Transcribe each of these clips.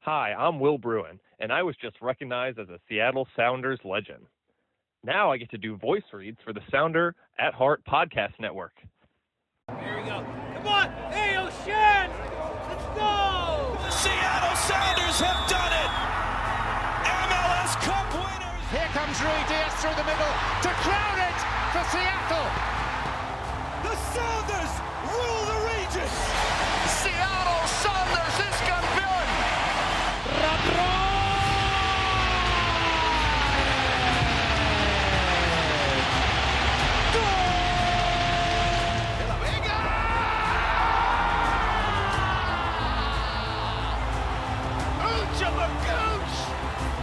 Hi, I'm Will Bruin, and I was just recognized as a Seattle Sounders legend. Now I get to do voice reads for the Sounder at Heart podcast network. Here we go. Come on! Hey, O'Shan! Let's go! The Seattle Sounders have done it! MLS Cup winners! Here comes Rui Diaz through the middle to crown it for Seattle! The Sounders rule the region! Seattle Sounders is campeón!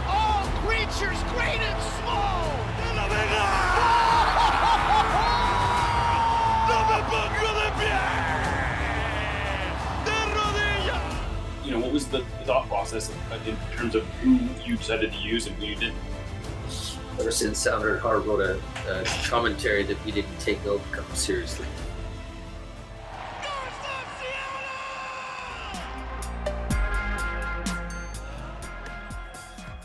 All creatures great and small! You know, what was the thought process in terms of who you decided to use and who you didn't? Ever since Sounders at Heart wrote a commentary that we didn't take Gold Cup seriously.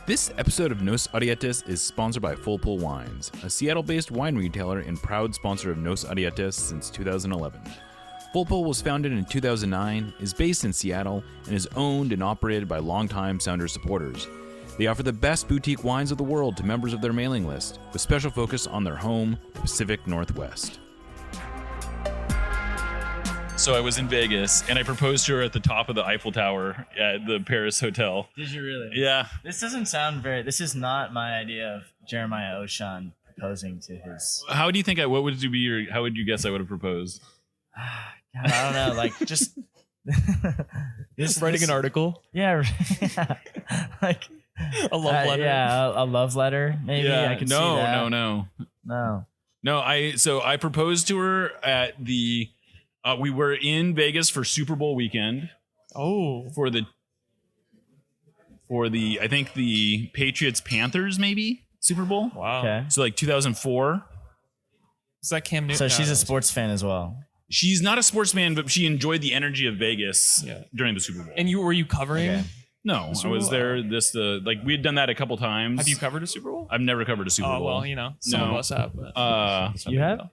This episode of Nos Arietes is sponsored by Full Pull Wines, a Seattle-based wine retailer and proud sponsor of Nos Arietes since 2011. Full Pull was founded in 2009, is based in Seattle, and is owned and operated by longtime Sounders supporters. They offer the best boutique wines of the world to members of their mailing list, with special focus on their home, the Pacific Northwest. So I was in Vegas, and I proposed to her at the top of the Eiffel Tower at the Paris Hotel. Did you really? Yeah. This doesn't sound very... This is not my idea of Jeremiah Oshan proposing to his... How do you think what would be your... How would you guess I would have proposed? God, I don't know, like, just... Writing an article? Yeah, like... A love letter? Yeah, a love letter, maybe. Yeah. I could see that. No. I proposed to her at the... we were in Vegas for Super Bowl weekend. Oh. For the I think the Patriots Panthers maybe Super Bowl. Wow. Okay. So like 2004. Is that Cam Newton? So she's a sports fan as well. She's not a sportsman, but she enjoyed the energy of Vegas during the Super Bowl. And were you covering? Okay. No, I was there. We had done that a couple times. Have you covered a Super Bowl? I've never covered a Super Bowl. Oh well, you know, some of us have. But You have?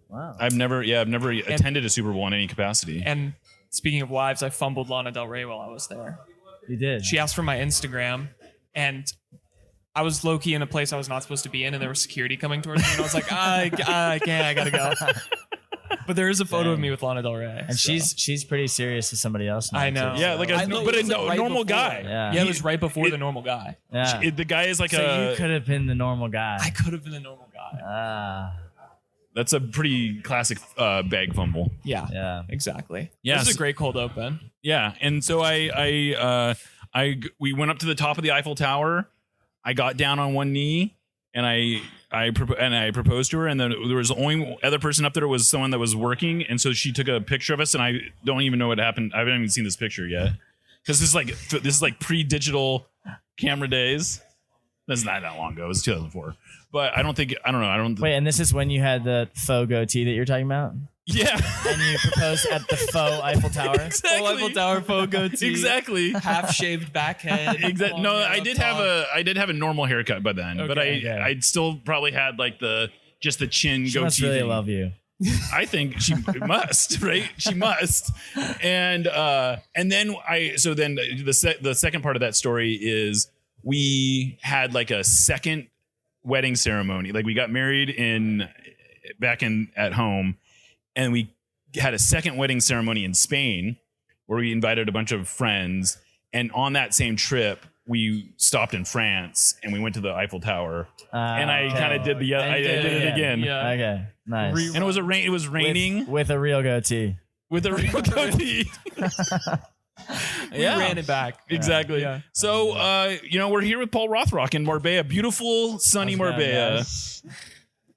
Wow. I've never attended a Super Bowl in any capacity. And speaking of wives, I fumbled Lana Del Rey while I was there. You did. She asked for my Instagram, and I was low key in a place I was not supposed to be in, and there was security coming towards me, and I was like, I can't, I gotta go. But there is a photo of me with Lana Del Rey, and so. she's pretty serious with somebody else now. I know. Yeah, like a normal guy. Yeah, it was right before the normal guy. Yeah. The guy is like so you could have been the normal guy. I could have been the normal guy. That's a pretty classic bag fumble. Yeah, exactly. Yeah, this is a great cold open. Yeah, and so we went up to the top of the Eiffel Tower. I got down on one knee, and I proposed to her, and then there was the only other person up there was someone that was working, and so she took a picture of us, and I don't even know what happened. I haven't even seen this picture yet because this is like pre-digital camera days. That's not that long ago. It was 2004. But I don't know. Wait, and this is when you had the faux goatee that you're talking about? Yeah. And you proposed at the faux Eiffel Tower? Exactly. Full Eiffel Tower faux goatee. Exactly. Half shaved back head. Exactly. No, I did have a normal haircut by then, but I'd still probably had like the chin she goatee. Must really thing. Love you. I think she must, right? She must. And then the second part of that story is we had like a second wedding ceremony. Like we got married at home, and we had a second wedding ceremony in Spain where we invited a bunch of friends. And on that same trip, we stopped in France and we went to the Eiffel Tower. And I kind of did I did it again. Yeah. Okay, nice. And it was raining with a real goatee. With a real goatee. We ran it back. Exactly. Yeah. So, we're here with Paul Rothrock in Marbella, beautiful, sunny Marbella. Nice.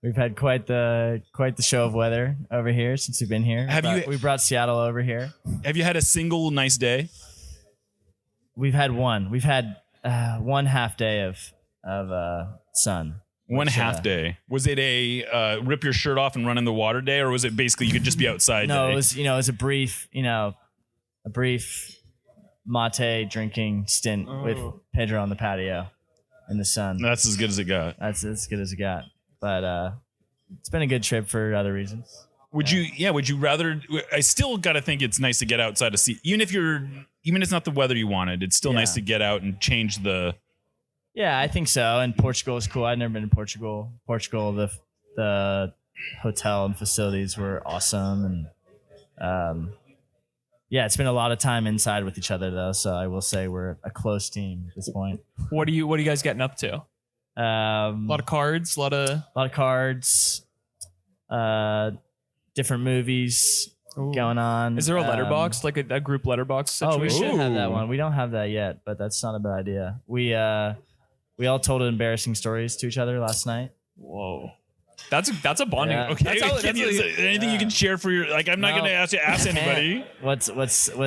We've had quite the show of weather over here since we've been here. We brought Seattle over here. Have you had a single nice day? We've had one. We've had 1 half day of sun. One half day. Was it a rip your shirt off and run in the water day, or was it basically you could just be outside? No, day? it was a brief mate drinking stint with Pedro on the patio in the sun. That's as good as it got. That's as good as it got. But it's been a good trip for other reasons. Would you rather? I still got to think it's nice to get outside to see, even if it's not the weather you wanted. It's still nice to get out and change the. Yeah, I think so. And Portugal is cool. I've never been to Portugal. Portugal, the hotel and facilities were awesome, and yeah, it's been a lot of time inside with each other though. So I will say we're a close team at this point. What are you guys getting up to? A lot of cards, a lot of cards, different movies going on. Is there a letterbox, like a group letterbox situation? Oh, we should have that one. We don't have that yet, but that's not a bad idea. We all told embarrassing stories to each other last night. Whoa. That's a bonding. Yeah. Okay. Anything you can share for your, like, I'm not going to ask anybody. What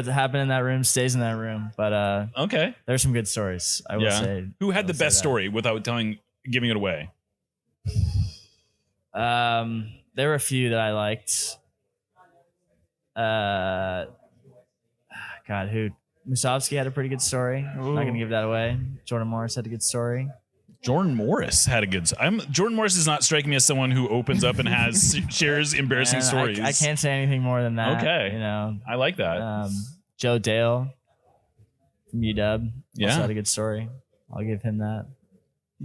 happened in that room stays in that room. But okay, there's some good stories. I will say. Who had the best story without giving it away? There were a few that I liked. Who? Musovski had a pretty good story. I'm not going to give that away. Jordan Morris had a good story. Jordan Morris had a good. Jordan Morris does not strike me as someone who opens up and shares embarrassing stories. I can't say anything more than that. Okay, I like that. Joe Dale from UW also had a good story. I'll give him that.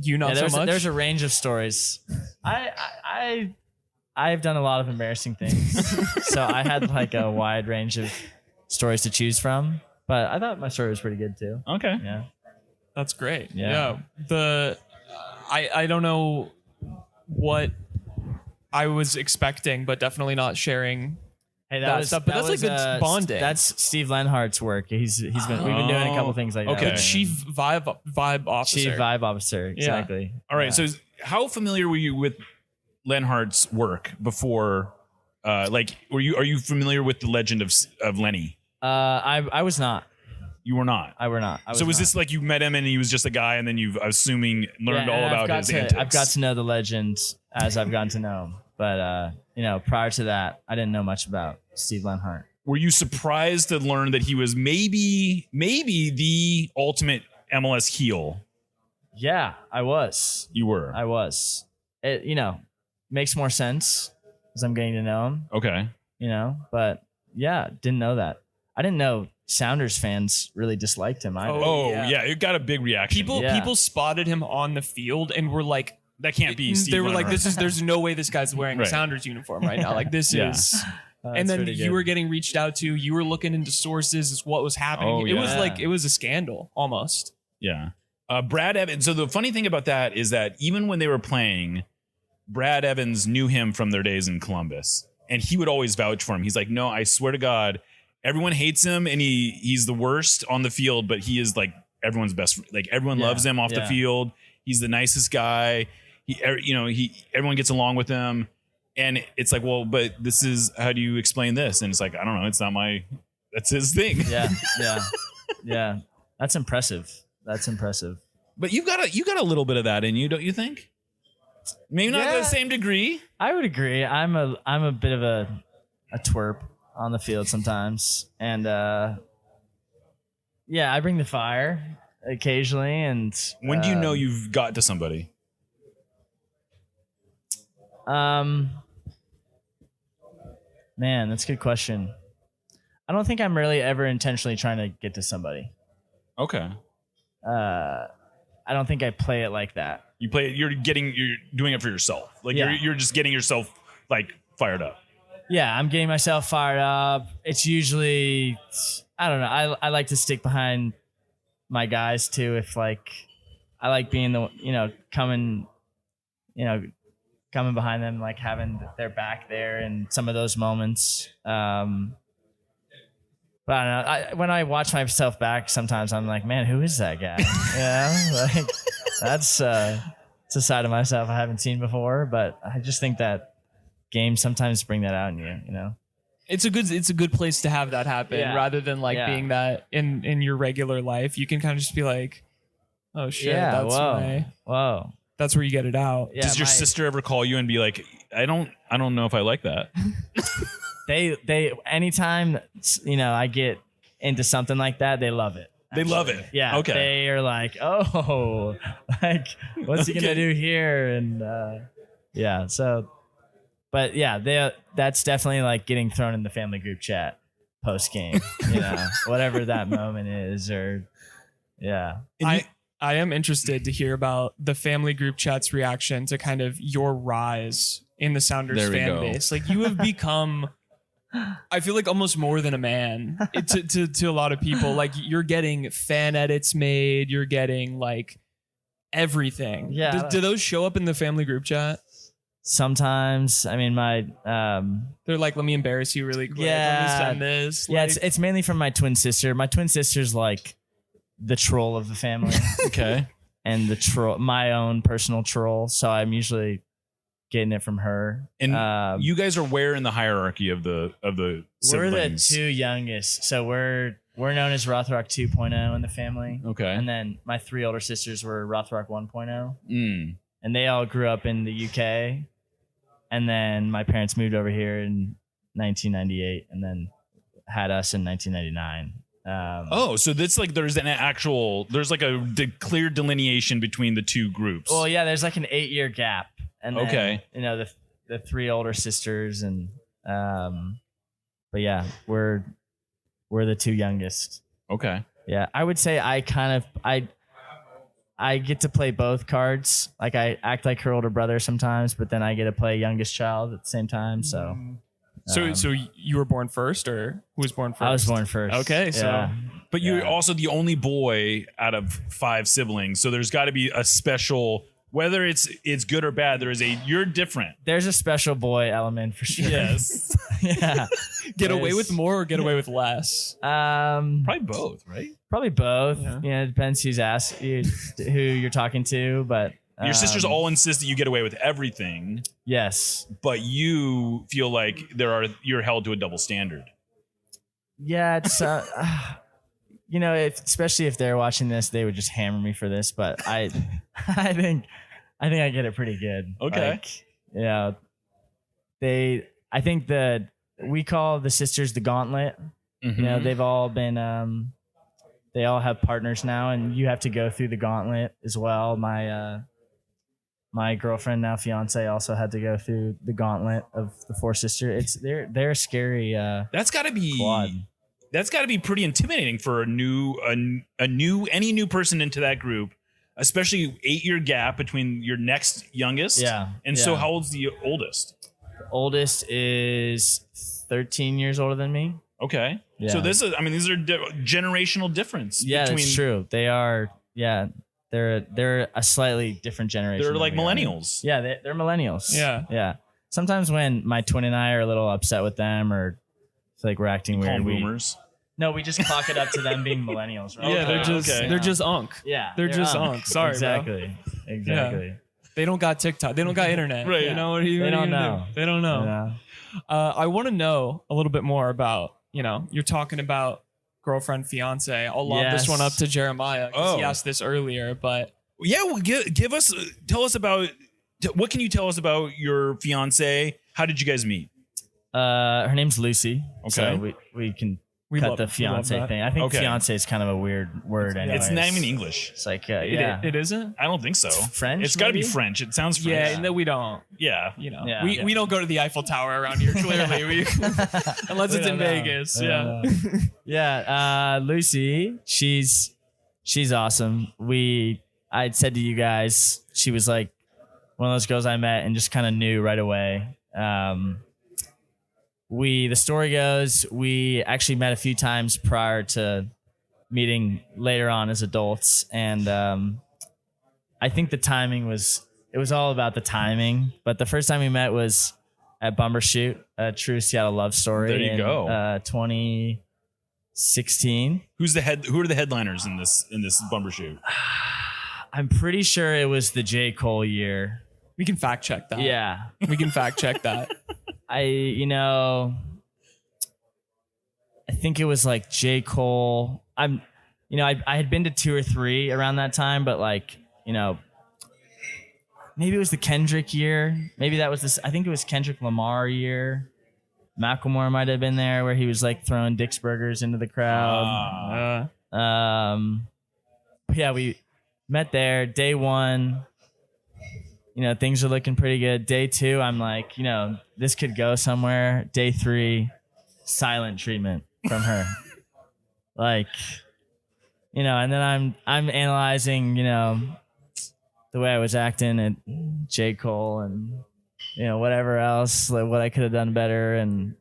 So much. There's a range of stories. I've done a lot of embarrassing things, so I had like a wide range of stories to choose from. But I thought my story was pretty good too. Okay. Yeah. That's great. Yeah. I don't know what I was expecting, but definitely not sharing that stuff. But that's like good bonding. That's Steve Lenhart's work. We've been doing a couple things like that. The chief vibe officer. Chief vibe officer. Exactly. Yeah. All right. So how familiar were you with Lenhart's work before? Are you familiar with the legend of Lenny? I was not. You were not. I were not. Was this like you met him and he was just a guy, and then you've assuming learned all about his antics? I've got to know the legend as I've gotten to know him. But prior to that, I didn't know much about Steve Lenhart. Were you surprised to learn that he was maybe the ultimate MLS heel? Yeah, I was. You were. I was. It makes more sense as I'm getting to know him. Okay. But yeah, didn't know that. I didn't know Sounders fans really disliked him either. Yeah, it got a big reaction. People spotted him on the field and were like, that can't be Steve They were Lenhart. like, there's no way this guy's wearing a Sounders uniform right now. Like, this is. And then you were getting reached out to. You were looking into sources as what was happening. It was a scandal almost. Yeah. Brad Evans. So the funny thing about that is that even when they were playing, Brad Evans knew him from their days in Columbus, and he would always vouch for him. He's like, no, I swear to God, everyone hates him, and he's the worst on the field, but he is like everyone's best. Like everyone loves him off the field. He's the nicest guy. Everyone gets along with him, and it's like, well, but this is, how do you explain this? And it's like, I don't know. It's not that's his thing. Yeah. That's impressive. But you got a little bit of that in you, don't you think? Maybe not to the same degree. I would agree. I'm a bit of a twerp on the field sometimes, and I bring the fire occasionally. And when do you know you've got to somebody? Man, that's a good question. I don't think I'm really ever intentionally trying to get to somebody. Okay. I don't think I play it like that. You play it. You're doing it for yourself. Like you're just getting yourself like fired up. Yeah, I'm getting myself fired up. It's usually, I don't know. I like to stick behind my guys too. If like, I like being the, coming behind them, like having their back there in some of those moments. But I don't know. When I watch myself back, sometimes I'm like, man, who is that guy? Like that's it's a side of myself I haven't seen before. But I just think that games sometimes bring that out in you. It's a good place to have that happen rather than like being that in your regular life. You can kind of just be like, oh shit, that's whoa. That's where you get it out. Yeah, does your sister ever call you and be like, I don't know if I like that? They anytime I get into something like that, they love it. They love it. Yeah. Okay. They are like, oh, like, what's he gonna do here? And yeah. So, but yeah, that's definitely like getting thrown in the family group chat post game. Whatever that moment is, or yeah. I am interested to hear about the family group chat's reaction to kind of your rise in the Sounders fan base. Like, you have become, I feel like, almost more than a man to a lot of people. Like, you're getting fan edits made. You're getting like everything. Yeah. Do those show up in the family group chat? Sometimes. I mean, my they're like, let me embarrass you really quick. Yeah. Let me send this. Yeah, Like, it's mainly from my twin sister. My twin sister's like the troll of the family. Okay. And the troll, my own personal troll. So I'm usually getting it from her. And you guys are where in the hierarchy of the we're the siblings? 2 youngest. So we're known as Rothrock 2.0 in the family. Okay. And then my 3 older sisters were Rothrock 1.0. Mm. And they all grew up in the UK. And then my parents moved over here in 1998 and then had us in 1999. So that's like there's like a clear delineation between the 2 groups. Well, yeah, there's like an 8-year gap. And then, Okay. The 3 older sisters and but yeah, we're the 2 youngest. Okay. Yeah, I would say I get to play both cards. Like, I act like her older brother sometimes, but then I get to play youngest child at the same time. So, so you were born first, or who was born first? I was born first. Okay, so Yeah. But you're also the only boy out of 5 siblings, so there's got to be a special. Whether it's good or bad, you're different. There's a special boy element for sure. Yes. Yeah. get away with more or get away with less? Probably both, right? Probably both. Yeah, it depends who you're talking to, but Your sisters all insist that you get away with everything. Yes. But you feel like you're held to a double standard. Yeah, it's especially if they're watching this, they would just hammer me for this. But I think I get it pretty good. Okay. Like, yeah. I think that we call the sisters the gauntlet. Mm-hmm. They've all been they all have partners now, and you have to go through the gauntlet as well. My girlfriend, now fiance, also had to go through the gauntlet of the 4 sisters. They're a scary That's got to be squad. That's got to be pretty intimidating for any new person into that group, especially 8-year gap between your next youngest. Yeah. And so how old's the oldest? The oldest is 13 years older than me. Okay. Yeah. So these are generational difference. Yeah, between, that's true. They are. Yeah, they're a slightly different generation. They're like than we are. millennials. Yeah, they're millennials. Yeah. Yeah. Sometimes when my twin and I are a little upset with them or feel like we're acting Call weird, them boomers. No, we just clock it up to them being millennials. Right? Yeah, they're just unk. Yeah, They're just unk. Sorry, exactly. bro. Exactly. They don't got TikTok. They don't got internet. Right. You know what you They don't gonna know. do? They don't know. Yeah. I want to know a little bit more about, you're talking about girlfriend, fiance. I'll lob this one up to Jeremiah because he asked this earlier, but Yeah, well, tell us about, what can you tell us about your fiance? How did you guys meet? Her name's Lucy. Okay. So we can cut the fiance thing. I think fiance is kind of a weird word anyway. It's not even English. It's like, it isn't? I don't think so. French, It's got to be maybe? French. It sounds French. Yeah, and then we don't. Yeah. Yeah. We don't go to the Eiffel Tower around here, clearly. Unless it's in Vegas. Yeah. Yeah. Lucy, she's awesome. I'd said to you guys, she was like one of those girls I met and just kind of knew right away. The story goes, we actually met a few times prior to meeting later on as adults. And I think the timing it was all about the timing. But the first time we met was at Bumbershoot, a true Seattle love story. There you go. 2016. Who are the headliners in this Bumbershoot? I'm pretty sure it was the J. Cole year. We can fact check that. Yeah. We can fact check that. I think it was like J. Cole. I had been to 2 or 3 around that time, but maybe it was the Kendrick year. Maybe that was this. I think it was Kendrick Lamar year. Macklemore might have been there where he was like throwing Dick's Burgers into the crowd. Yeah, we met there. Day 1, things are looking pretty good. Day 2, I'm like, this could go somewhere. Day 3, silent treatment from her. Like, and then I'm analyzing, the way I was acting at J. Cole and, whatever else, like what I could have done better, and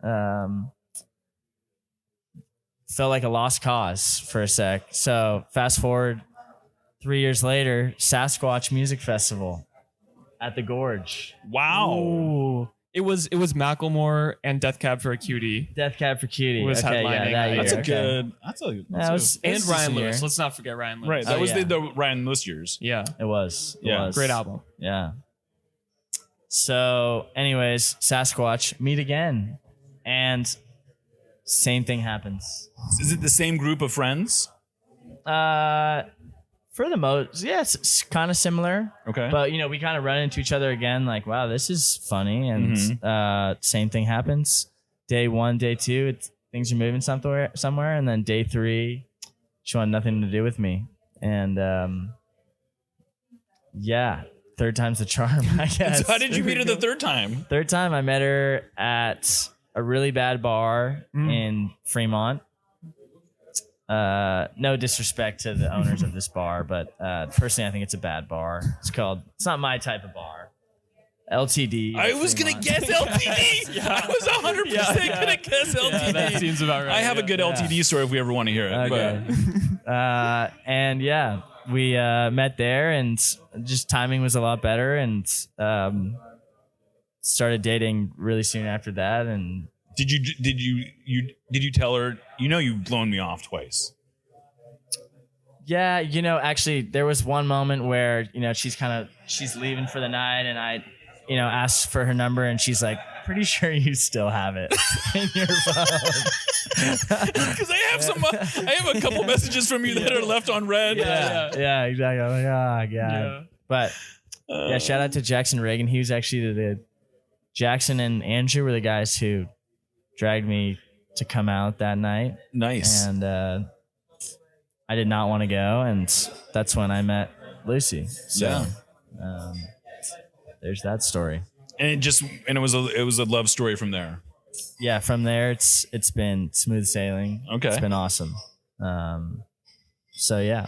felt like a lost cause for a sec. So fast forward 3 years later, Sasquatch Music Festival at the Gorge. Wow. Ooh. It was Macklemore and Death Cab for a Cutie. Death Cab for Cutie. Was headlining. That year. That's a Okay. good. And Ryan Lewis. Let's not forget Ryan Lewis. Right. That was the Ryan Lewis years. Yeah. It was. Great album. Yeah. So, anyways, Sasquatch meet again, and same thing happens. Is it the same group of friends? For the most, yeah, it's kind of similar. Okay. But we kind of run into each other again, like, wow, this is funny, and same thing happens. Day 1, day 2, things are moving somewhere, and then day 3, she wanted nothing to do with me, and third time's the charm, I guess. So how did you meet her the third time? Third time, I met her at a really bad bar in Fremont. No disrespect to the owners of this bar, but personally, I think it's a bad bar. It's not my type of bar. LTD. I was going to guess LTD. I was 100% going to guess LTD. Yeah, that seems about right. I have a good LTD story if we ever want to hear it. Okay. And yeah, we met there, and just timing was a lot better, and started dating really soon after that. And Did you tell her, you've blown me off twice? yeah, actually there was one moment where, she's leaving for the night, and I, asked for her number, and she's like, pretty sure you still have it in your phone. Because I have a couple messages from you that are left on red. Yeah, exactly. I'm like, oh, God. Yeah. But shout out to Jackson Reagan. He was actually the Jackson and Andrew were the guys who dragged me to come out that night. Nice. And I did not want to go, and that's when I met Lucy. So there's that story. And it was a love story from there. Yeah, from there it's been smooth sailing. Okay. It's been awesome. So yeah.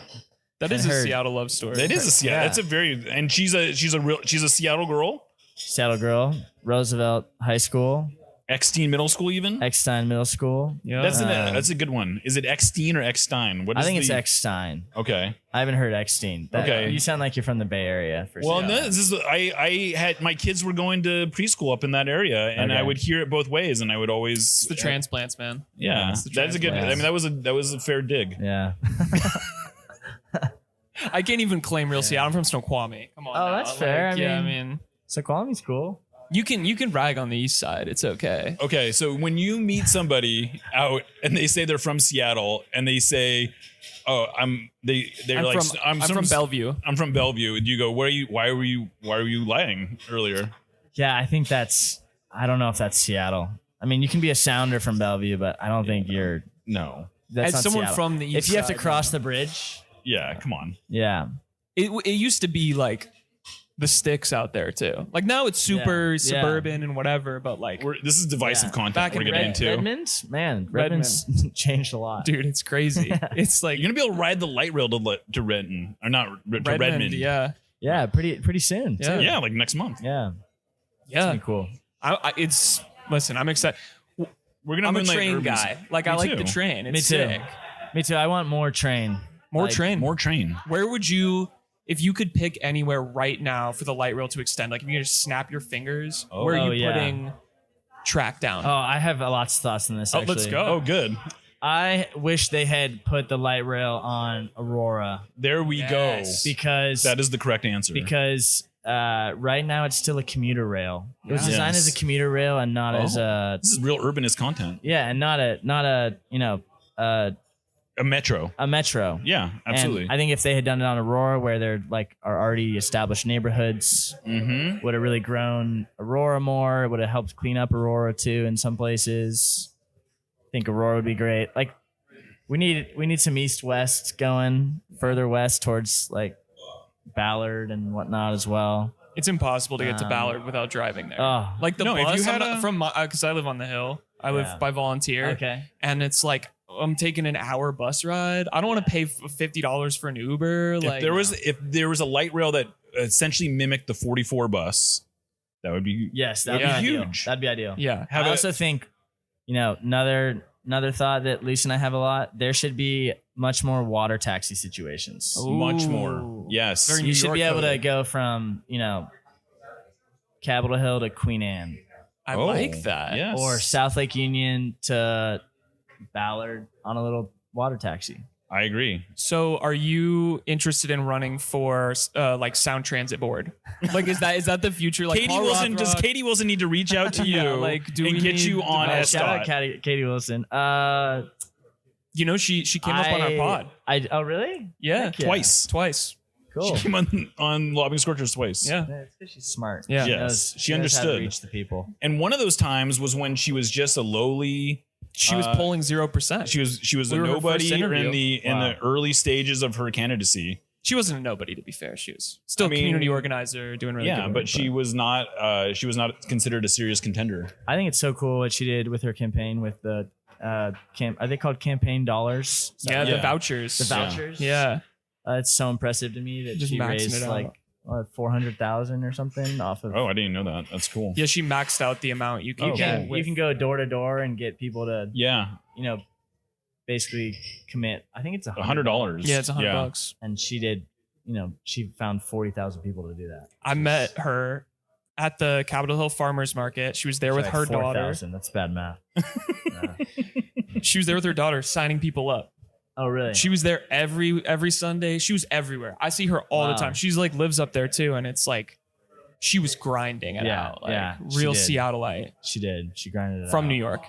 That is a Seattle love story. That is a Seattle. Yeah. That's a very, and she's a Seattle girl. Seattle girl, Roosevelt High School, Eckstein Middle School, even Eckstein Middle School. Yeah. that's a good one. Is it Eckstein or Eckstein? I think it's Eckstein. Okay. I haven't heard Eckstein. Okay. You sound like you're from the Bay Area. Well, I had my kids were going to preschool up in that area, and Okay. I would hear it both ways, and I would always It's the transplants, man. Yeah, It's the that's a good. transplants. I mean, that was a fair dig. Yeah. I can't even claim real Seattle. I'm from Snoqualmie. Come on. Oh, now. that's fair. I I mean, So Snoqualmie's cool. you can brag on the east side. It's okay. Okay, so when you meet somebody out and they say they're from Seattle and they say, "Oh, I'm from Bellevue. I'm from Bellevue," do you go, why were you lying earlier? Yeah, I think I don't know if that's Seattle. I mean, you can be a Sounder from Bellevue, but I don't think you're. No. That's As not someone Seattle. from the east if you have to side, cross the bridge, Yeah, come on. yeah. It used to be like the sticks out there too. Like now it's super Yeah. suburban and whatever, but like, This is divisive Yeah. content Back we're in getting into. Redmond, man, Redmond's changed a lot. dude, it's crazy. It's like You're gonna be able to ride the light rail to Renton, or not to Redmond. Yeah, Yeah, pretty soon. Yeah. too. Yeah, like next month. Yeah. yeah. Pretty cool. Listen, I'm excited. We're gonna I'm a moonlight train Urban's- guy. Like Me I like too. the train. It's Me too. sick. Me too. I want more train. More Like, train. More train. Where would you, if you could pick anywhere right now for the light rail to extend, like if you could just snap your fingers, where are you yeah. putting track down? Oh, I have lots of thoughts on this. Oh, actually. let's go. Oh, good. I wish they had put the light rail on Aurora There we Yes. because go. That is the correct answer. right now it's still a commuter rail. It was designed Yes. as a commuter rail and not as a this is real urbanist content. and not a A metro. Yeah, absolutely. And I think if they had done it on Aurora, where they're like are already established neighborhoods, would have really grown Aurora more. It would have helped clean up Aurora too in some places. I think Aurora would be great. Like we need some east-west going further west towards like Ballard and whatnot as well. It's impossible to get to Ballard without driving there. Like the bus, if you had because I live on the hill. I live by volunteer. Okay. And it's like I'm taking an hour bus ride. I don't want to pay $50 for an Uber. If there was a light rail that essentially mimicked the 44 bus, that would be that'd be huge. That'd be ideal. Yeah. I also think, another thought that Lisa and I have a lot. There should be much more water taxi situations. Ooh. Much more. Yes. You should be able to go from Capitol Hill to Queen Anne. I like that. Yes. Or South Lake Union to Ballard on a little water taxi. I agree. So are you interested in running for like Sound Transit Board? Like is that the future? Like Katie Wilson, does Katie Wilson need to reach out to you and get you on as shout out Katie Wilson. She came up on our pod. Oh really? Yeah. Twice. Cool. She came on Lobbing Scorchers twice. Yeah. It's because she's smart. Yeah. Yes. She understood. How to reach the people. And one of those times was when she was just a lowly. She was polling 0%. She was a nobody in the early stages of her candidacy. She wasn't a nobody, to be fair. She was still a community organizer, doing really good. Yeah, but she was not considered a serious contender. I think it's so cool what she did with her campaign with the are they called campaign dollars? The vouchers. The vouchers. Yeah. It's so impressive to me that Just she raised like 400,000 or something off of. Oh, I didn't know that. That's cool. Yeah, she maxed out the amount you can. You can go door to door and get people to. Yeah. Basically commit. I think it's $100. Yeah, it's $100. And she did. She found 40,000 people to do that. I met her at the Capitol Hill Farmers Market. She was there with her 4, daughter. That's bad math. She was there with her daughter, signing people up. Oh, really? She was there every Sunday. She was everywhere. I see her all the time. She's like lives up there too, and it's like she was grinding it out. Like, real Seattleite. She did. She grinded it from out. New York.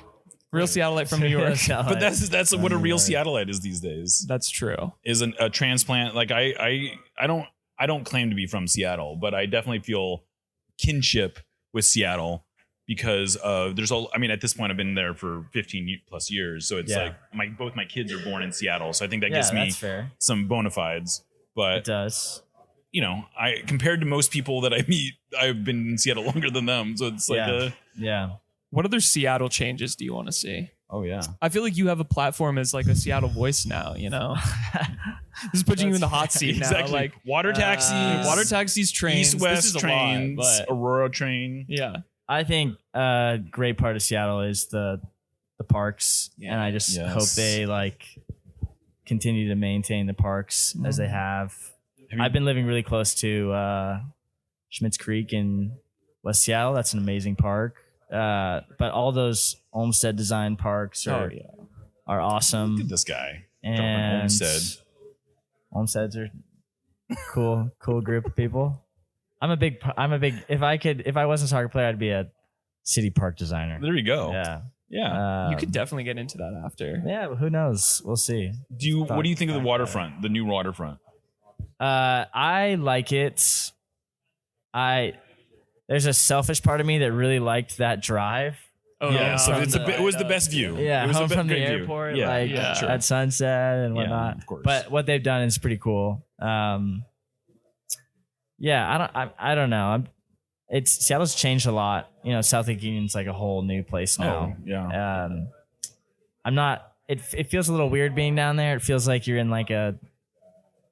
Real Seattleite from New York. But that's what a real Seattleite is these days. That's true. Is a transplant. Like I don't claim to be from Seattle, but I definitely feel kinship with Seattle. Because at this point I've been there for 15 plus years, so it's like both my kids are born in Seattle, so I think that gives me some bona fides. But it does. I compared to most people that I meet, I've been in Seattle longer than them, so it's What other Seattle changes do you want to see? Oh yeah, I feel like you have a platform as like a Seattle voice now. This is putting you in the hot seat now. Like water taxis, trains, East-West trains, Aurora train. Yeah. I think a great part of Seattle is the parks, and I just hope they continue to maintain the parks as they have. I've been living really close to Schmitz Creek in West Seattle. That's an amazing park. But all those Olmsted design parks are awesome. Look at this guy. And Olmsteds are cool group of people. I'm a big. If I wasn't a soccer player, I'd be a city park designer. There you go. Yeah. You could definitely get into that after. Yeah, but who knows? We'll see. What do you think of the waterfront? The new waterfront? I like it. There's a selfish part of me that really liked that drive. Oh yeah, so it was the best view. Yeah, it was home from the view. airport, at sunset and whatnot. Of course. But what they've done is pretty cool. I don't know. Seattle's changed a lot. South Lake Union's like a whole new place now. Oh, yeah. I'm not. It feels a little weird being down there. It feels like you're in like a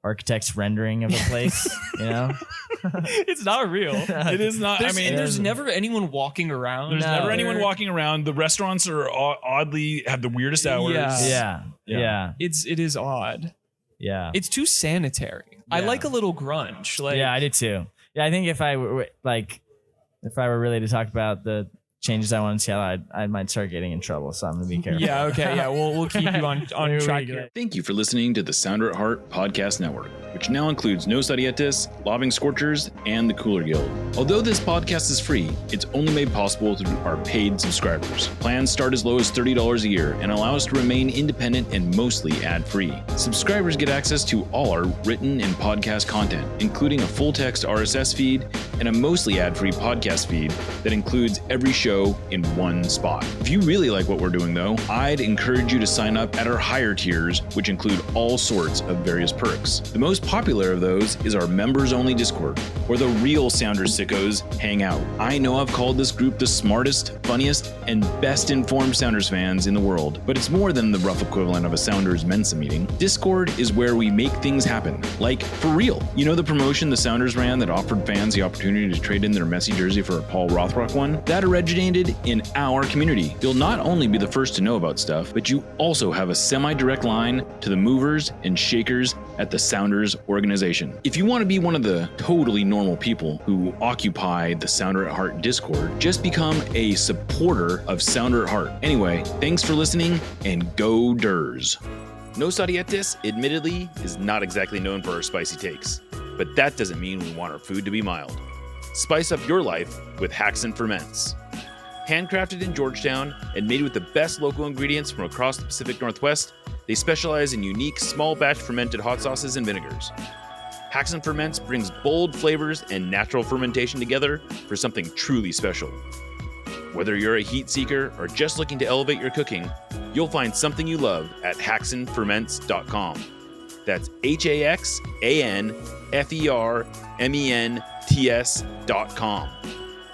architect's rendering of a place. It's not real. It is not. There's never anyone walking around. There's never anyone walking around. The restaurants are oddly have the weirdest hours. Yeah. It is odd. Yeah. It's too sanitary. I like a little grunge. I did too. Yeah, I think if I were really to talk about the changes I want in Seattle, I might start getting in trouble. So I'm gonna be careful. Yeah. Okay. Yeah. We'll keep you on track here. Thank you for listening to the Sounder at Heart Podcast Network. which now includes Nos Arietes, Lobbing, Scorchers, and the Cooler Guild. Although this podcast is free, it's only made possible through our paid subscribers. Plans start as low as $30 a year and allow us to remain independent and mostly ad-free. Subscribers get access to all our written and podcast content, including a full-text RSS feed and a mostly ad-free podcast feed that includes every show in one spot. If you really like what we're doing, though, I'd encourage you to sign up at our higher tiers, which include all sorts of various perks. The most popular of those is our members-only Discord, where the real Sounders sickos hang out. I know I've called this group the smartest, funniest, and best-informed Sounders fans in the world, but it's more than the rough equivalent of a Sounders Mensa meeting. Discord is where we make things happen, like for real. You know the promotion the Sounders ran that offered fans the opportunity to trade in their Messi jersey for a Paul Rothrock one? That originated in our community. You'll not only be the first to know about stuff, but you also have a semi-direct line to the movers and shakers at the Sounders organization. If you want to be one of the totally normal people who occupy the Sounder at Heart Discord, just become a supporter of Sounder at Heart. Anyway, thanks for listening, and go Durs. Nos Arietes, admittedly, is not exactly known for our spicy takes, but that doesn't mean we want our food to be mild. Spice up your life with Haxon Ferments. Handcrafted in Georgetown and made with the best local ingredients from across the Pacific Northwest, they specialize in unique small batch fermented hot sauces and vinegars. Haxon Ferments brings bold flavors and natural fermentation together for something truly special. Whether you're a heat seeker or just looking to elevate your cooking, you'll find something you love at haxonferments.com. That's HAXANFERMENTS.com.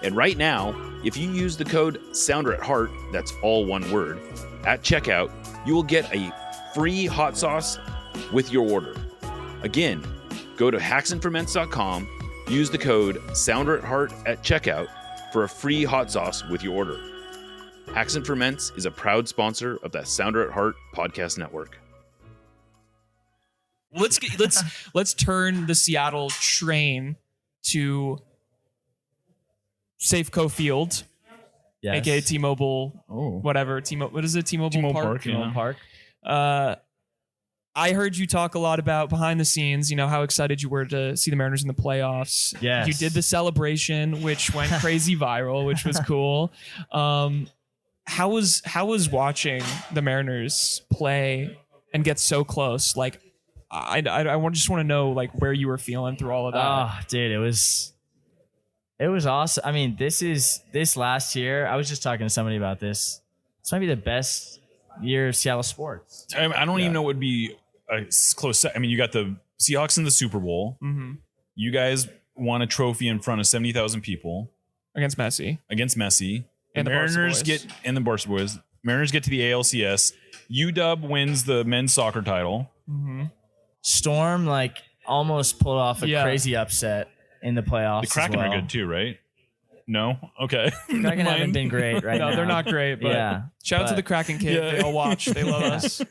And right now, if you use the code Sounder at Heart, that's all one word, at checkout, you will get a free hot sauce with your order. Again, go to haxonferments.com, use the code Sounder at Heart at checkout for a free hot sauce with your order. Haxon Ferments is a proud sponsor of the Sounder at Heart podcast network. Let's turn the Seattle train to Safeco Field, Yes. aka T-Mobile, whatever. What is it? T-Mobile Park. T-Mobile Park. I heard you talk a lot about behind the scenes, how excited you were to see the Mariners in the playoffs. Yes. You did the celebration, which went crazy viral, which was cool. How was watching the Mariners play and get so close? Like, I just want to know like where you were feeling through all of that. Oh, dude, it was awesome. I mean, this last year, I was just talking to somebody about this. This might be the best year of Seattle sports. I don't even know what would be a close set. I mean, you got the Seahawks in the Super Bowl. Mm-hmm. You guys won a trophy in front of 70,000 people against Messi. And the Mariners get the Barca Boys. Mariners get to the ALCS. UW wins the men's soccer title. Mm-hmm. Storm almost pulled off a crazy upset in the playoffs. The Kraken are good too, right? No? Okay. Kraken haven't been great right now. No, they're not great, but shout out to the Kraken kid. Yeah. They all watch. They love us.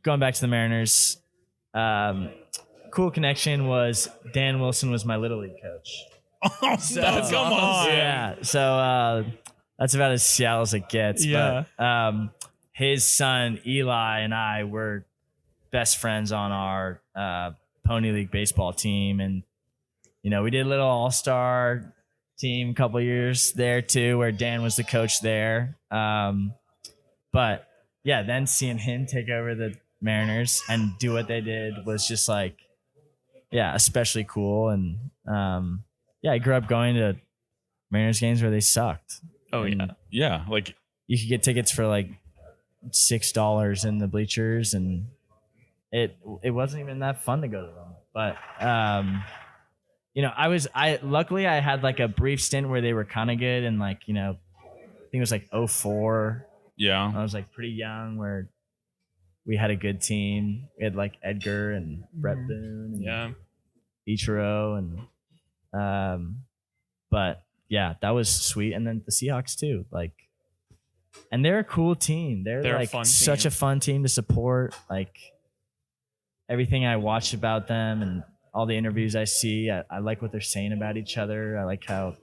Going back to the Mariners, cool connection was Dan Wilson was my Little League coach. Oh, come on. Yeah. So that's about as Seattle as it gets. Yeah. But his son, Eli, and I were best friends on our Pony League baseball team. And, we did a little all-star team a couple years there too, where Dan was the coach there. But yeah, then seeing him take over the Mariners and do what they did was just especially cool. And I grew up going to Mariners games where they sucked. Oh, and yeah. You could get tickets for $6 in the bleachers, and it wasn't even that fun to go to them. But luckily I had a brief stint where they were kind of good, and I think it was 04. Yeah. I was pretty young, where we had a good team. We had Edgar and Brett Boone and Ichiro, and but yeah, that was sweet. And then the Seahawks too, and they're a cool team. They're a fun such team. a fun team to support. Everything I watch about them and all the interviews I see, I like what they're saying about each other. I like how,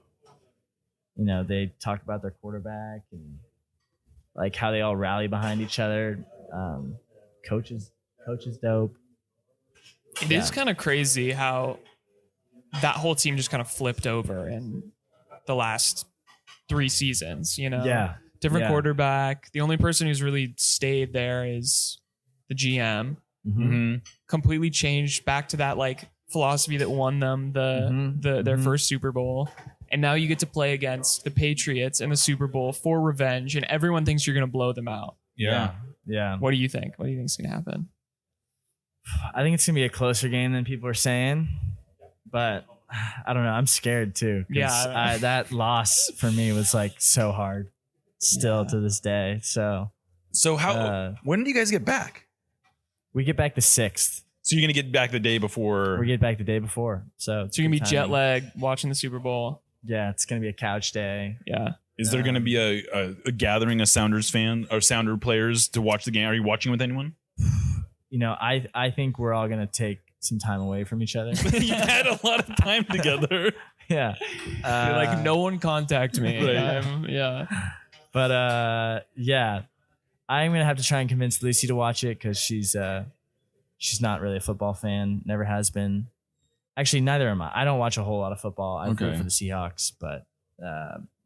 they talk about their quarterback and how they all rally behind each other. Coach is dope. It is kind of crazy how that whole team just kind of flipped over in the last 3 seasons, you know? Yeah. Different quarterback. The only person who's really stayed there is the GM. Mm-hmm. Completely changed back to that like philosophy that won them their first Super Bowl. And now you get to play against the Patriots in the Super Bowl for revenge, and everyone thinks you're going to blow them out. Yeah. What do you think? What do you think is going to happen? I think it's going to be a closer game than people are saying, but I don't know. I'm scared too. Yeah. That loss for me was like so hard still to this day. So how, when do you guys get back? We get back the 6th. So you're going to get back the day before? We get back the day before. So you're going to be jet lagged watching the Super Bowl. Yeah, it's going to be a couch day. Yeah. Is there going to be a gathering of Sounders fan or Sounder players to watch the game? Are you watching with anyone? You know, I think we're all going to take some time away from each other. You had a lot of time together. Yeah. You're like, no one contact me. Right. Yeah. But yeah, I'm going to have to try and convince Lucy to watch it because she's not really a football fan. Never has been. Actually, neither am I. I don't watch a whole lot of football. I root for the Seahawks, but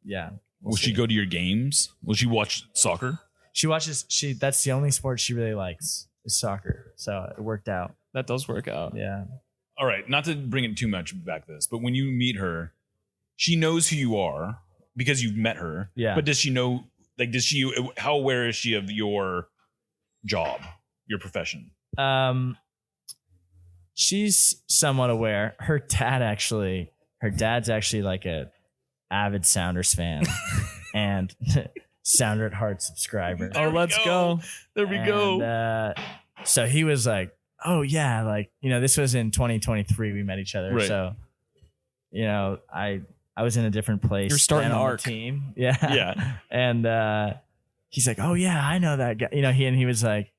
yeah. Will she go to your games? Will she watch soccer? She watches. That's the only sport she really likes is soccer. So it worked out. That does work out. Yeah. All right. Not to bring it too much back to this, but when you meet her, she knows who you are because you've met her. Yeah. But does she know? Like, how aware is she of your job, your profession? She's somewhat aware. Her dad's actually like a avid Sounders fan and Sounder at Heart subscriber. Oh, let's go. There we go. So he was like, oh yeah, like, you know, this was in 2023 we met each other. Right. So, you know, I was in a different place. You're starting on arc. the team. Yeah. Yeah. And he's like, oh yeah, I know that guy. You know, he was like,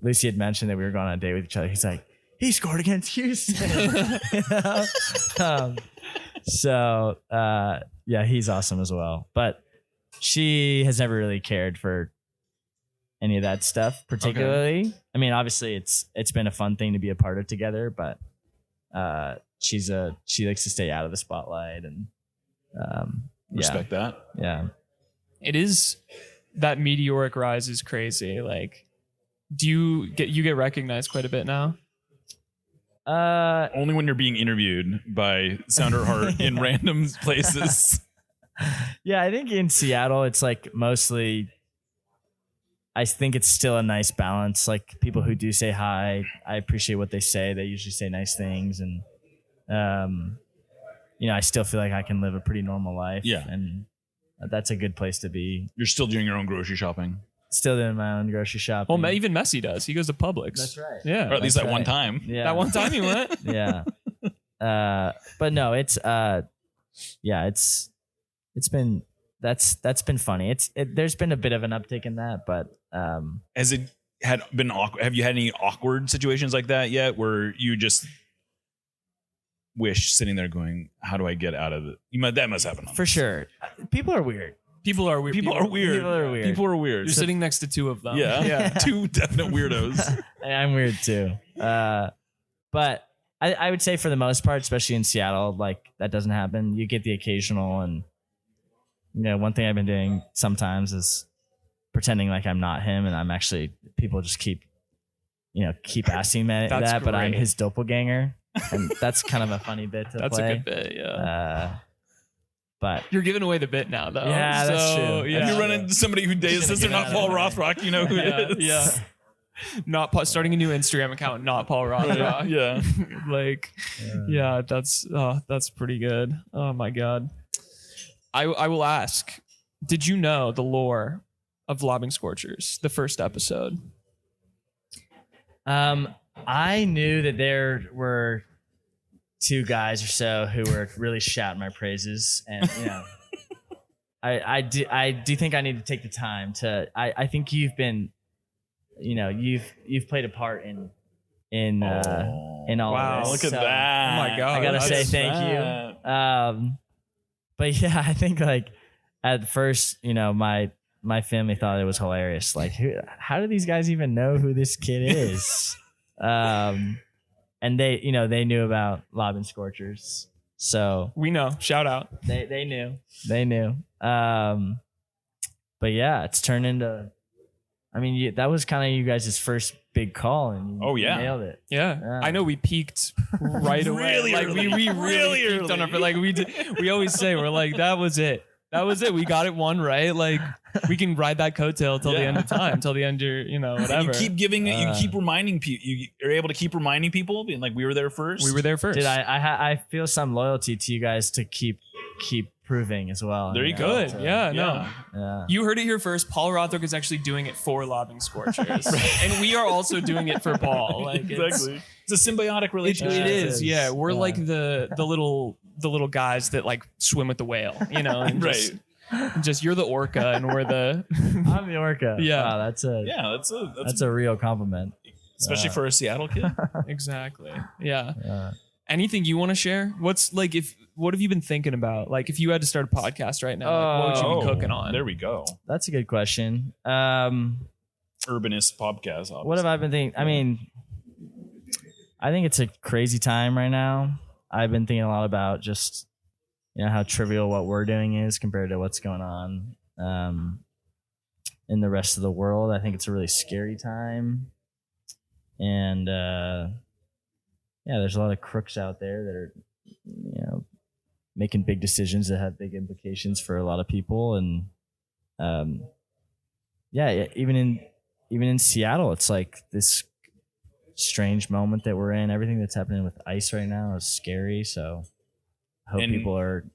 Lucy had mentioned that we were going on a date with each other. He's like, he scored against Houston. You know? So yeah, he's awesome as well. But she has never really cared for any of that stuff particularly. Okay. I mean, obviously it's been a fun thing to be a part of together, but she likes to stay out of the spotlight and respect that. Yeah. It is, that meteoric rise is crazy. Like, do you get recognized quite a bit now? Only when you're being interviewed by Sounder Heart in random places. Yeah, I think in Seattle it's like mostly, I think it's still a nice balance. Like people who do say hi, I appreciate what they say. They usually say nice things, and you know, I still feel like I can live a pretty normal life. Yeah, and that's a good place to be. You're still doing your own grocery shopping. Still doing my own grocery shopping. Well, even Messi does. He goes to Publix. That's right. Yeah, or at least that one time. Yeah, that one time he went. Yeah. But no, it's it's been that's been funny. There's been a bit of an uptick in that, but has it been awkward? Have you had any awkward situations like that yet, where you just wish sitting there going, "How do I get out of it?" That must happen for sure. People are weird. People are weird. People are weird. You're sitting next to two of them. Yeah. Two definite weirdos. I'm weird too. But I would say for the most part, especially in Seattle, like that doesn't happen. You get the occasional, and you know, one thing I've been doing sometimes is pretending like I'm not him, and I'm actually, people just keep asking me that, but I'm his doppelganger, and that's kind of a funny bit to that's play. That's a good bit, yeah. But you're giving away the bit now, though. Yeah, that's true. Yeah. If you run into somebody who says they're not Paul Rothrock, you know who it is. Yeah. Not starting a new Instagram account, not Paul Rothrock. Yeah. Like, yeah, that's pretty good. Oh my God. I will ask, did you know the lore of Lobbing Scorchers, the first episode? I knew that there were two guys or so who were really shouting my praises, and you know, I do think I need to take the time to. I think you've been, you know, you've played a part in all wow, of this. Look at so, that! Oh my God, I gotta say thank you. But yeah, I think like at first, you know, my my family thought it was hilarious. Like, how do these guys even know who this kid is? And they knew about Lobbing Scorchers. So we know. Shout out. They knew. But yeah, it's turned into. I mean, that was kind of you guys' first big call, and you nailed it. Yeah, I know we peaked right away. Really like early. we really peaked on it, but like we always say we're like that was it. That was it. We got it one right. Like we can ride that coattail till the end of time, till the end of whatever. You keep giving it. You keep reminding people. You are able to keep reminding people, being like, we were there first. We were there first. Dude, I feel some loyalty to you guys to keep proving as well. There you go. Good. No. You heard it here first. Paul Rothrock is actually doing it for Lobbing Scorchers, and we are also doing it for Paul. Like exactly. It's a symbiotic relationship. It is. Yeah, we're like the little guys that like swim with the whale. And right. Just you're the orca and we're the. I'm the orca. Yeah. Wow, that's a real compliment. Especially for a Seattle kid. Exactly. Yeah. Anything you want to share? What have you been thinking about? Like, if you had to start a podcast right now, like, what would you be cooking on? There we go. That's a good question. Urbanist podcast. Obviously. What have I been thinking? I mean, I think it's a crazy time right now. I've been thinking a lot about just, how trivial what we're doing is compared to what's going on in the rest of the world. I think it's a really scary time. And, there's a lot of crooks out there that are, making big decisions that have big implications for a lot of people. And, even in Seattle, it's like this strange moment that we're in. Everything that's happening with ice right now is scary. So I hope people are.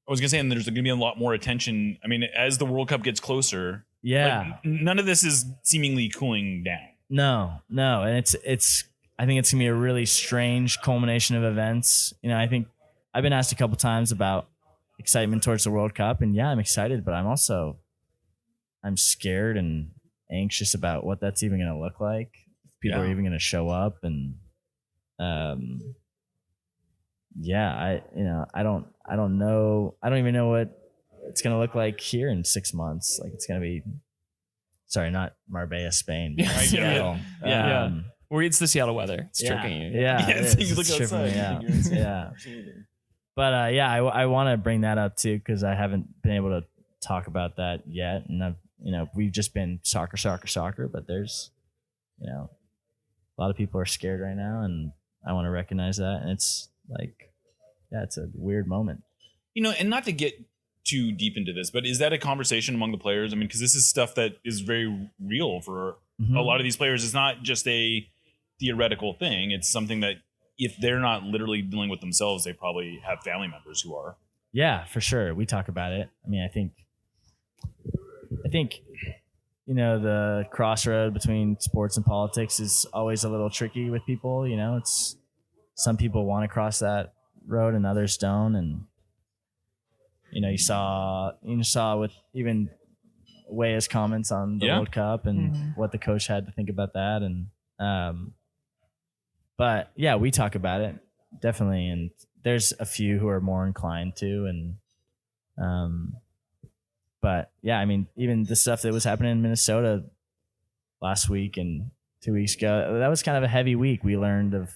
I was gonna say, and there's gonna be a lot more attention. I mean, as the World Cup gets closer, none of this is seemingly cooling down. No, and it's. I think it's gonna be a really strange culmination of events. I think I've been asked a couple times about excitement towards the World Cup, and I'm excited, but I'm scared and anxious about what that's even gonna look like. If people are even gonna show up, and I don't know. I don't even know what it's gonna look like here in 6 months. Like it's gonna be. Sorry, not Marbella, Spain. Seattle. It's the Seattle weather. It's tricking you. You look outside. Yeah. But I want to bring that up too because I haven't been able to talk about that yet, and we've just been soccer. But there's, a lot of people are scared right now, and I want to recognize that. And it's like, it's a weird moment. And not to get too deep into this, but is that a conversation among the players? I mean, because this is stuff that is very real for a lot of these players. It's not just a theoretical thing. It's something that if they're not literally dealing with themselves, they probably have family members who are. Yeah, for sure. We talk about it. I mean, I think the crossroad between sports and politics is always a little tricky with people. It's some people want to cross that road and others don't. And you saw with even Weah's comments on the World Cup and what the coach had to think about that. And but we talk about it definitely, and there's a few who are more inclined to, and but I mean, even the stuff that was happening in Minnesota last week and 2 weeks ago, that was kind of a heavy week. We learned of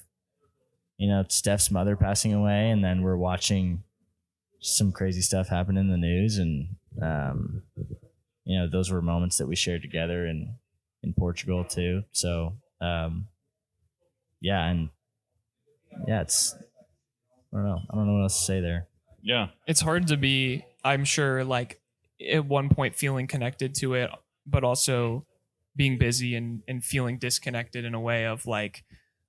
Steph's mother passing away, and then we're watching some crazy stuff happen in the news, and those were moments that we shared together in Portugal too. So it's I don't know what else to say there. Yeah, it's hard to be, I'm sure, like at one point feeling connected to it, but also being busy and feeling disconnected in a way of like,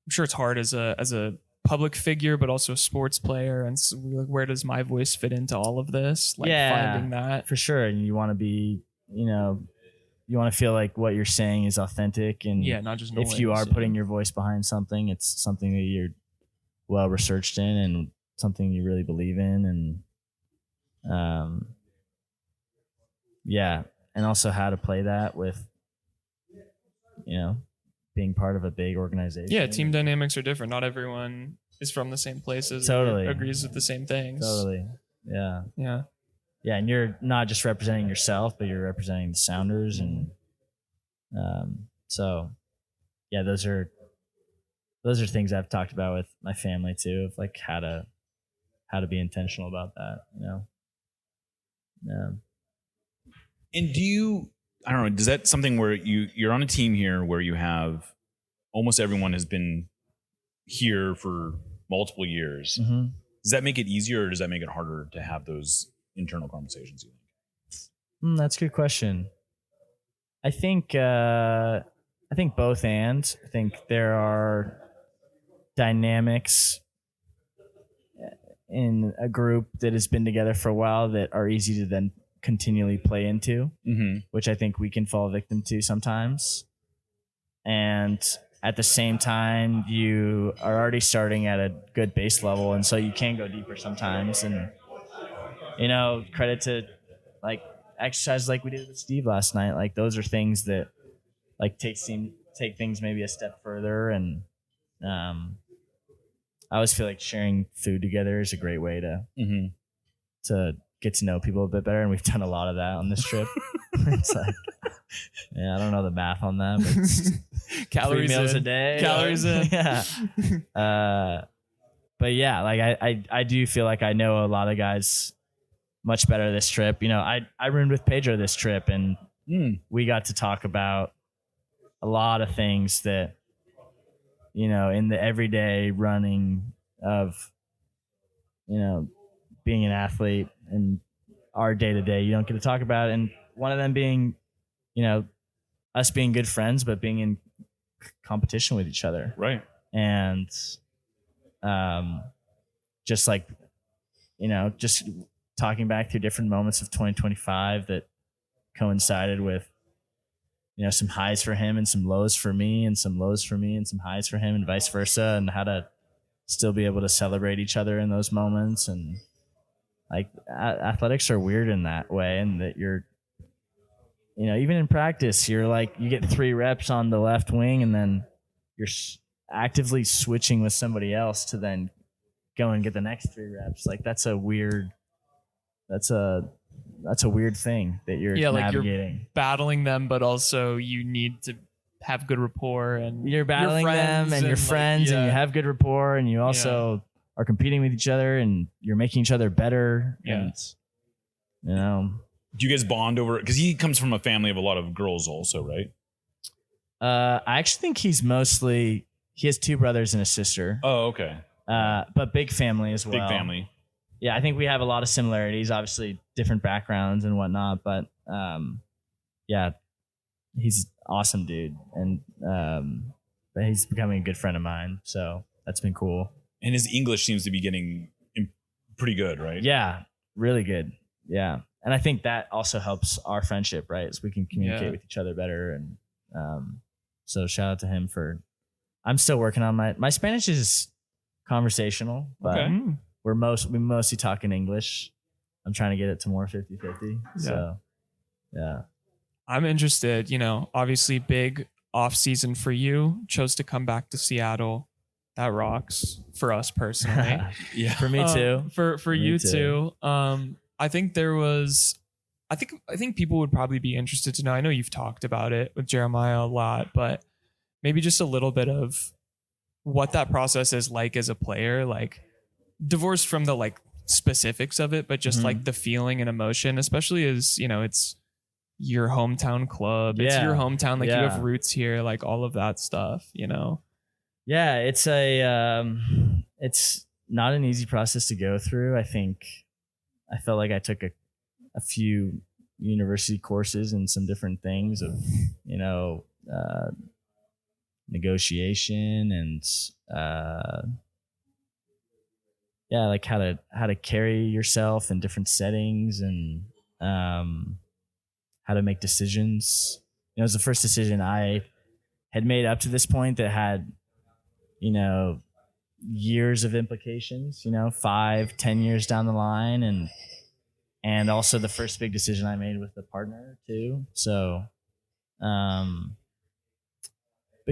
I'm sure it's hard as a public figure, but also a sports player. And so, where does my voice fit into all of this? Like finding that for sure. And you want to be, you want to feel like what you're saying is authentic, and not just noise. If you are putting your voice behind something, it's something that you're well researched in and something you really believe in, and and also how to play that with being part of a big organization. Yeah, team dynamics are different. Not everyone is from the same places. Totally agrees with the same things. Totally. Yeah. yeah, and you're not just representing yourself, but you're representing the Sounders, and so yeah, those are things I've talked about with my family too, of like how to be intentional about that, you know. Yeah. And do you, I don't know, does that something where you're on a team here where you have almost everyone has been here for multiple years? Mm-hmm. Does that make it easier, or does that make it harder to have those internal conversations, you think? That's a good question. I think both and. I think there are dynamics in a group that has been together for a while that are easy to then continually play into, which I think we can fall victim to sometimes. And at the same time, you are already starting at a good base level, and so you can go deeper sometimes. And, you know, credit to like exercises like we did with Steve last night. Like those are things that like take things maybe a step further. And I always feel like sharing food together is a great way to get to know people a bit better, and we've done a lot of that on this trip. It's like, yeah, I don't know the math on that, but it's calories 3 meals in. a day. Calories in. Yeah. But yeah, like I do feel like I know a lot of guys much better this trip. You know, I roomed with Pedro this trip, and we got to talk about a lot of things that, you know, in the everyday running of, you know, being an athlete and our day to day, you don't get to talk about it. And one of them being, you know, us being good friends, but being in competition with each other. Right. And just like, you know, just talking back through different moments of 2025 that coincided with, you know, some highs for him and some lows for me, and some lows for me and some highs for him, and vice versa, and how to still be able to celebrate each other in those moments. And like athletics are weird in that way, and that you're, you know, even in practice, you're like, you get 3 reps on the left wing, and then you're actively switching with somebody else to then go and get the next 3 reps. Like that's a weird thing that you're navigating. Like you're battling them, but also you need to have good rapport, and you're battling them and you're friends, and you have good rapport, and you also are competing with each other, and you're making each other better. Yeah. And, you know, Do you guys bond over, because he comes from a family of a lot of girls also, right? I actually think he has 2 brothers and a sister. Oh, okay. But big family as well. Big family. Yeah, I think we have a lot of similarities, obviously different backgrounds and whatnot, but yeah, he's an awesome dude, and but he's becoming a good friend of mine, so that's been cool. And his English seems to be getting pretty good, right? Yeah, really good. Yeah, and I think that also helps our friendship, right? As we can communicate with each other better, and so shout out to him for. I'm still working on my Spanish is conversational, but. Okay. We mostly talk in English. I'm trying to get it to more 50-50. So, yeah. I'm interested, you know, obviously big off season for you. Chose to come back to Seattle. That rocks for us personally. Yeah. For me too. For you too. I think I think people would probably be interested to know. I know you've talked about it with Jeremiah a lot, but maybe just a little bit of what that process is like as a player, like divorced from the like specifics of it, but just like the feeling and emotion, especially as, you know, it's your hometown club. It's your hometown. Like you have roots here, like all of that stuff, you know? Yeah. It's it's not an easy process to go through. I think I felt like I took a few university courses and some different things of, you know, negotiation and, like how to carry yourself in different settings, and how to make decisions. You know, it was the first decision I had made up to this point that had, you know, years of implications, you know, 5-10 years down the line, and also the first big decision I made with a partner too. So, but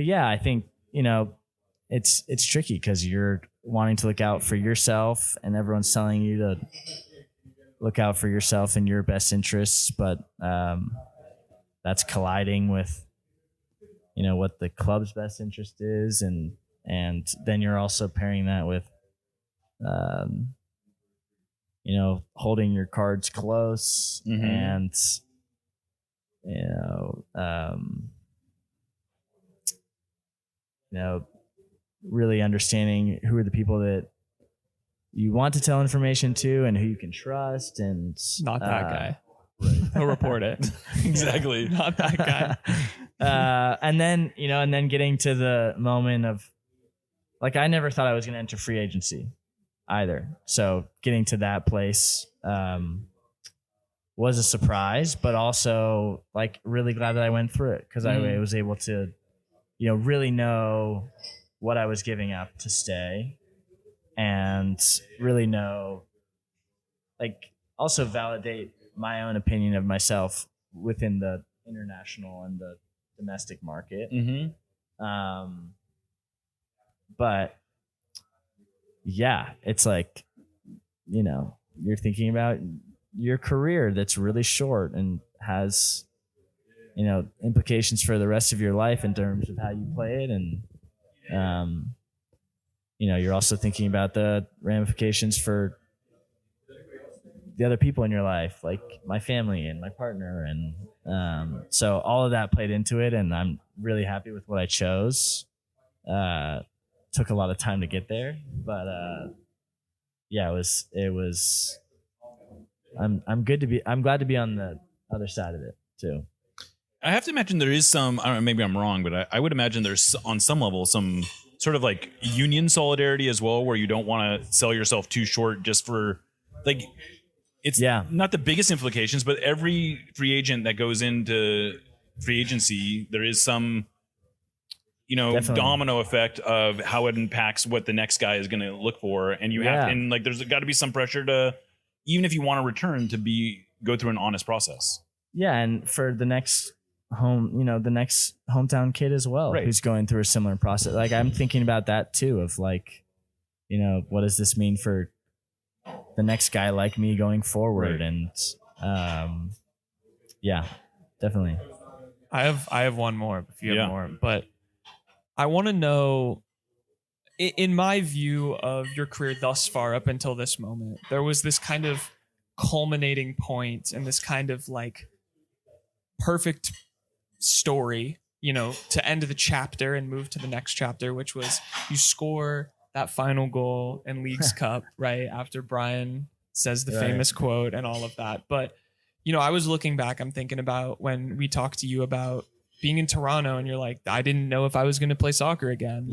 yeah, I think, you know, it's tricky because you're wanting to look out for yourself, and everyone's telling you to look out for yourself and your best interests, but that's colliding with, what the club's best interest is. And then you're also pairing that with, holding your cards close and, really understanding who are the people that you want to tell information to and who you can trust, and not that guy. He'll report it. Exactly. Not that guy. And then getting to the moment of, like, I never thought I was going to enter free agency either. So getting to that place was a surprise, but also like really glad that I went through it, because I was able to, really know what I was giving up to stay, and really know, like, also validate my own opinion of myself within the international and the domestic market. But yeah, it's like, you're thinking about your career that's really short and has, implications for the rest of your life in terms of how you play it. And, you're also thinking about the ramifications for the other people in your life, like my family and my partner. And so all of that played into it, and I'm really happy with what I chose. Took a lot of time to get there, but it was I'm glad to be on the other side of it too. I have to imagine there is some, I don't know, maybe I'm wrong, but I would imagine there's on some level some sort of like union solidarity as well, where you don't want to sell yourself too short just for, like, it's not the biggest implications, but every free agent that goes into free agency, there is some, Definitely. Domino effect of how it impacts what the next guy is going to look for. And you have, and like, there's got to be some pressure to, even if you want to return, to go through an honest process. Yeah. And for the next the next hometown kid as well, right, who's going through a similar process. Like, I'm thinking about that too, of like, what does this mean for the next guy like me going forward? Right. And definitely. I have one more if you have more, but I want to know, in my view of your career thus far up until this moment, there was this kind of culminating point and this kind of like perfect story, to end the chapter and move to the next chapter, which was you score that final goal in Leagues Cup, right after Brian says the famous quote and all of that. But, I was looking back, I'm thinking about when we talked to you about being in Toronto, and you're like, I didn't know if I was going to play soccer again.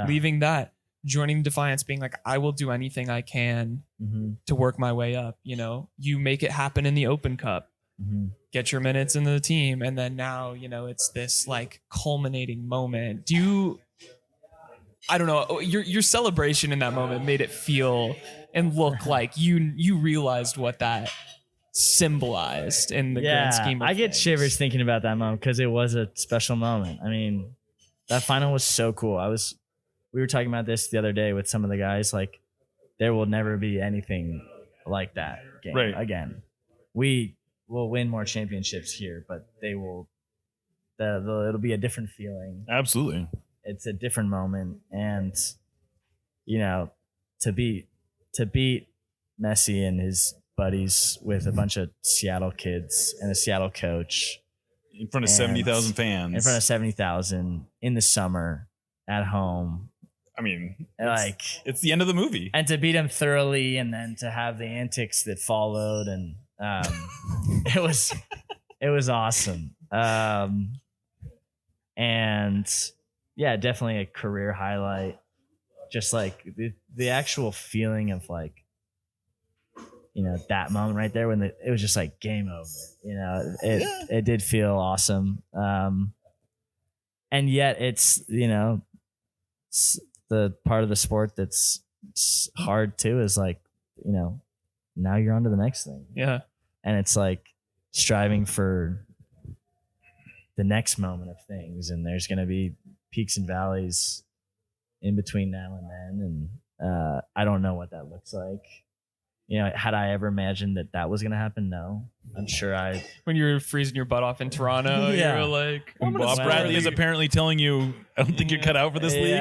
Leaving that, joining Defiance, being like, I will do anything I can to work my way up. You make it happen in the Open Cup, get your minutes in the team. And then now, it's this like culminating moment. I don't know, your celebration in that moment made it feel and look like you realized what that symbolized in the grand scheme of I get things. Shivers thinking about that moment, because it was a special moment. I mean, that final was so cool. We were talking about this the other day with some of the guys, like, there will never be anything like that game again. We will win more championships here, but it'll be a different feeling. Absolutely. It's a different moment. And, to beat Messi and his buddies with a bunch of Seattle kids and a Seattle coach in front of 70,000 fans, in front of 70,000 in the summer at home. I mean, it's the end of the movie, and to beat him thoroughly, and then to have the antics that followed, and it was awesome. And definitely a career highlight. Just like the actual feeling of like, that moment right there when it was just like game over. It did feel awesome. And yet it's the part of the sport that's hard too, is like, now you're on to the next thing. Yeah. And it's like striving for the next moment of things, and there's going to be peaks and valleys in between now and then. And I don't know what that looks like. had I ever imagined that was going to happen? No. I'm sure when you were freezing your butt off in Toronto, you were like, and Bob Bradley is apparently telling you, I don't think you're cut out for this league.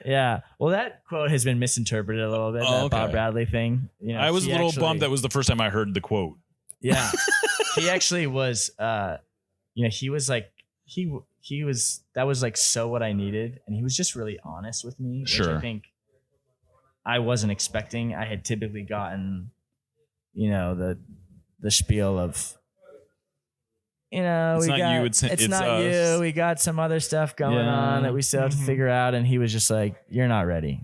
Yeah. Well, that quote has been misinterpreted a little bit, that Bob Bradley thing. I was a little bummed. That was the first time I heard the quote. Yeah. He actually was, he was like, that was like so what I needed. And he was just really honest with me, which I think I wasn't expecting. I had typically gotten, the spiel of, it's not you. We got some other stuff going on that we still have to figure out. And he was just like, "You're not ready.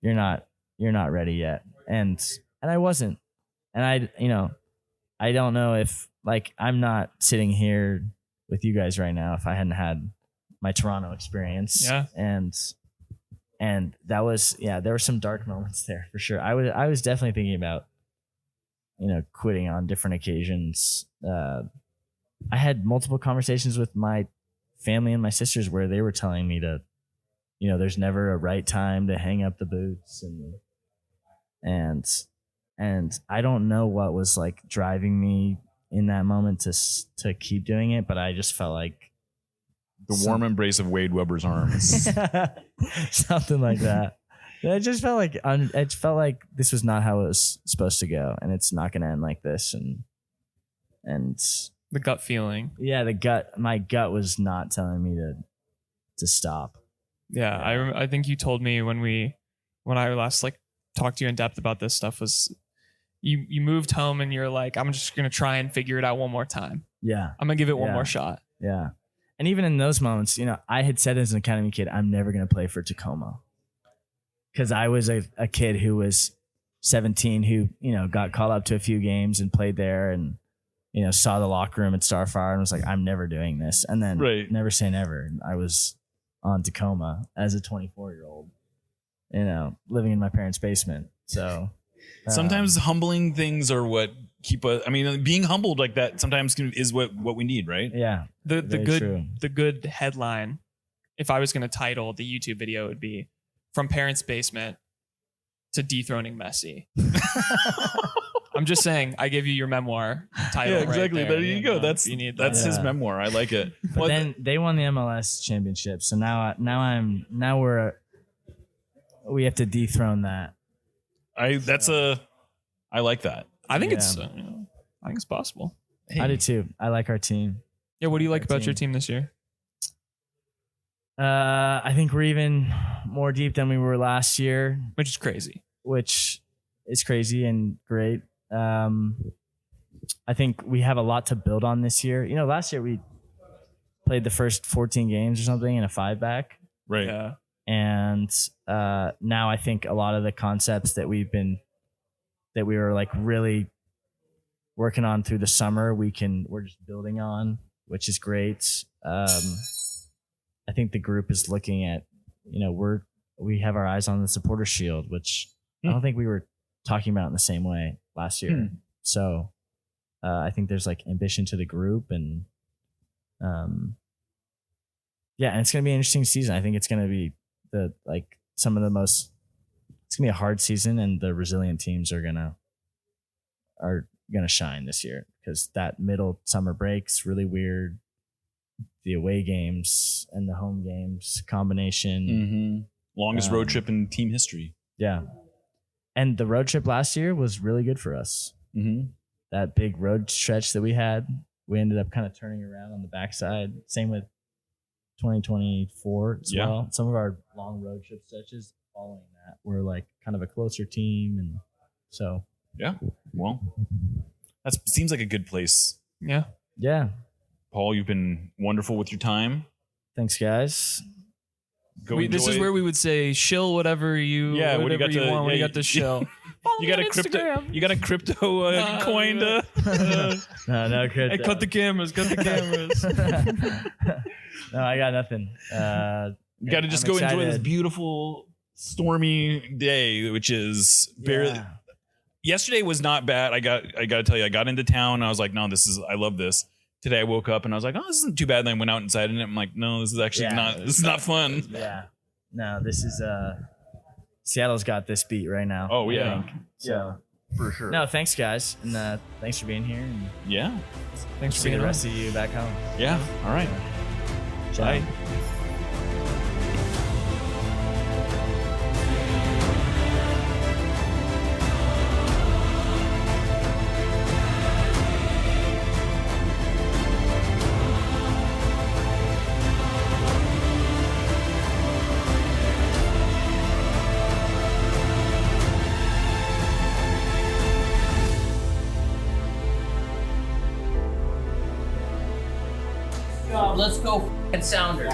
You're not ready yet." And I wasn't. And I don't know if I'm not sitting here with you guys right now if I hadn't had my Toronto experience. Yeah. And that was, there were some dark moments there for sure. I was definitely thinking about, quitting on different occasions. I had multiple conversations with my family and my sisters where they were telling me to, there's never a right time to hang up the boots and I don't know what was like driving me in that moment to keep doing it, but I just felt like the warm embrace of Wade Weber's arms. Something like that. It just felt like it felt like this was not how it was supposed to go, and it's not going to end like this. And the gut feeling. Yeah, my gut was not telling me to stop. Yeah, I think you told me when I last talked to you in depth about this stuff was you moved home and you're like, I'm just going to try and figure it out one more time. Yeah, I'm going to give it one more shot. Yeah. And even in those moments, I had said as an academy kid, I'm never going to play for Tacoma. Because I was a kid who was 17 who, got called up to a few games and played there and, saw the locker room at Starfire and was like, I'm never doing this. And then never say never. I was on Tacoma as a 24-year-old, living in my parents' basement. So sometimes humbling things are what keep us. I mean, being humbled like that sometimes is what we need, right? Yeah. The good headline, if I was going to title the YouTube video, it would be "From Parents' Basement to Dethroning Messi." I'm just saying, I give you your memoir title. Yeah, exactly. Right there. There you go. That's his memoir. I like it. But then they won the MLS championship, so we have to dethrone that. I like that. I think it's possible. Hey. I do too. I like our team. Yeah. What do you like about your team this year? I think we're even more deep than we were last year, which is crazy. Which is crazy and great. I think we have a lot to build on this year. Last year we played the first 14 games or something in a 5-back. Right. Yeah. And now I think a lot of the concepts that we were like really working on through the summer, we're just building on, which is great. I think the group is looking at, we have our eyes on the supporter shield, which I don't think we were talking about in the same way last year. So I think there's like ambition to the group and and it's going to be an interesting season. I think it's going to be it's going to be a hard season and the resilient teams are going to shine this year because that middle summer break's really weird. The away games and the home games combination. Longest road trip in team history. Yeah. And the road trip last year was really good for us. That big road stretch that we had, we ended up kind of turning around on the backside. Same with 2024 as well. Some of our long road trip stretches following that were like kind of a closer team. And so. Yeah. Well, that seems like a good place. Yeah. Yeah. Paul, you've been wonderful with your time. Thanks, guys. This is where we would say shill whatever you what do you got want when you got to shill. You got a crypto coin to no crypto. Hey, cut the cameras. No, I got nothing. You got to just go enjoy this beautiful stormy day, which is barely. Yesterday was not bad. I got to tell you, I got into town and I was like, no, I love this. Today I woke up and I was like, oh, this isn't too bad. And then I went out inside and I'm like, no, this is actually not fun. Yeah. No, this is Seattle's got this beat right now. Oh yeah. So For sure. No, thanks, guys. And thanks for being here. And Yeah. Thanks for see being the on. rest of you back home. Yeah. All right. Bye. Let's go Sounders.